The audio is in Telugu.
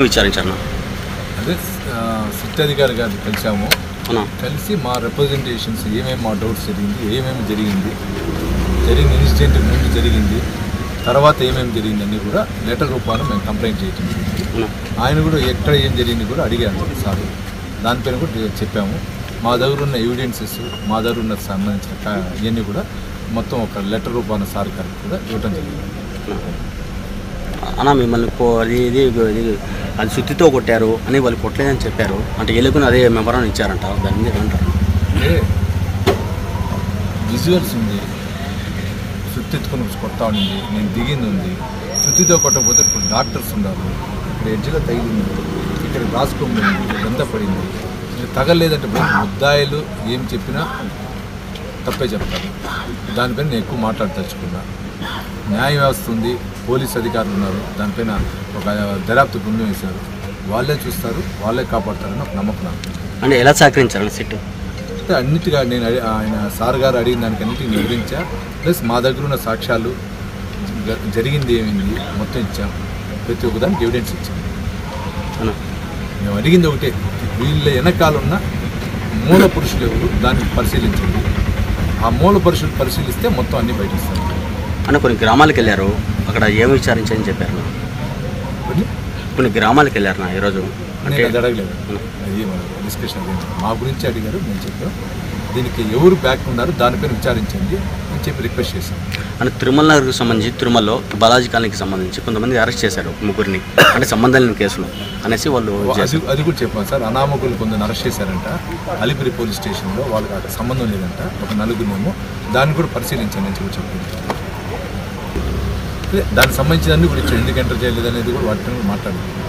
విచారించారు అదే సిట్ అధికారి గారిని కలిసాము. కలిసి మా రిప్రజెంటేషన్స్ ఏమేమి మా డౌట్స్ ఏమేమి జరిగింది ఇన్సిడెంట్ ముందు జరిగింది తర్వాత ఏమేమి జరిగింది అన్నీ కూడా లెటర్ రూపాన మేము కంప్లైంట్ చేయటం జరిగింది. ఆయన కూడా ఎక్కడ ఏం జరిగింది కూడా అడిగాను సార్. దానిపైన కూడా చెప్పాము. మా దగ్గర ఉన్న ఎవిడెన్సెస్ మా దగ్గర ఉన్న సంబంధించిన ఇవన్నీ కూడా మొత్తం ఒక లెటర్ రూపాన సార్ గారికి కూడా ఇవ్వటం జరిగింది. అన్న మిమ్మల్ని అది సుత్తితో కొట్టారు అని వాళ్ళు కొట్టలేదని చెప్పారు. అంటే ఎలుగుని అదే మెమరాన్ ఇచ్చారంట. దాని మీద ఏమంటారు? అంటే విజువల్స్ ఉంది, సుత్తి ఎత్తుకుని కొడతా ఉంది, నేను దిగింది ఉంది. సుత్తితో కొట్టకపోతే ఇప్పుడు డాక్టర్స్ ఉన్నారు, ఇక్కడ ఎడ్జ్లో తగిలింది, ఇక్కడ రాసుకోండి, ఇదంతా పడింది. తగలేదంటే ముద్దాయిలు ఏం చెప్పినా తప్పే చెప్తారు. దానిపైన నేను ఎక్కువ మాట్లాడదలుచుకున్నా. న్యాయ వ్యవస్థ ఉంది, పోలీస్ అధికారులు ఉన్నారు, దానిపైన ఒక దర్యాప్తు బృందం వేశారు. వాళ్ళే చూస్తారు, వాళ్ళే కాపాడుతారని ఒక నమ్మకం నాకు. అంటే ఎలా సహకరించారు సిట్? అంటే అన్నిటిగా నేను ఆయన సార్ గారు అడిగిన దానికి అన్నిటికీ వివరించా. ప్లస్ మా దగ్గర ఉన్న సాక్ష్యాలు జరిగింది ఏమైంది మొత్తం ఇచ్చాం. ప్రతి ఒక్కదానికి ఎవిడెన్స్ ఇచ్చాం. మేము అడిగింది ఒకటే, వీళ్ళ వెనకాలన్న మూల పురుషులు ఎవరు దాన్ని పరిశీలించండి. ఆ మూల పురుషులు పరిశీలిస్తే మొత్తం అన్నీ బయట ఇస్తారు. అంటే కొన్ని గ్రామాలకు వెళ్ళారు, అక్కడ ఏమి విచారించని చెప్పారు. కొన్ని గ్రామాలకు వెళ్ళారు నా ఈరోజు. అంటే అది అడగలేదు, అది డిస్కషన్ అదే మా గురించి అడిగారు. నేను చెప్పాను దీనికి ఎవరు బ్యాక్ ఉన్నారు దానిపైన విచారించండి అని చెప్పి రిక్వెస్ట్ చేశాను. అంటే తిరుమల నగర్కి సంబంధించి తిరుమలలో బాలాజీ కాలనీకి సంబంధించి కొంతమంది అరెస్ట్ చేశారు, ముగ్గురిని, అంటే సంబంధం లేని కేసులో అనేసి వాళ్ళు. అది కూడా చెప్పాను సార్. అనామకులు కొందరు అరెస్ట్ చేశారంట అలిపిరి పోలీస్ స్టేషన్లో. వాళ్ళకి అక్కడ సంబంధం లేదంట, ఒక నలుగురేమో. దాన్ని కూడా పరిశీలించండి అని చెప్పి చెప్పాను. దానికి సంబంధించిన అన్ని కూడా ఇచ్చాను. ఎందుకు ఎంటర్ చేయలేదు అనేది కూడా వాటిని మాట్లాడుతున్నాను.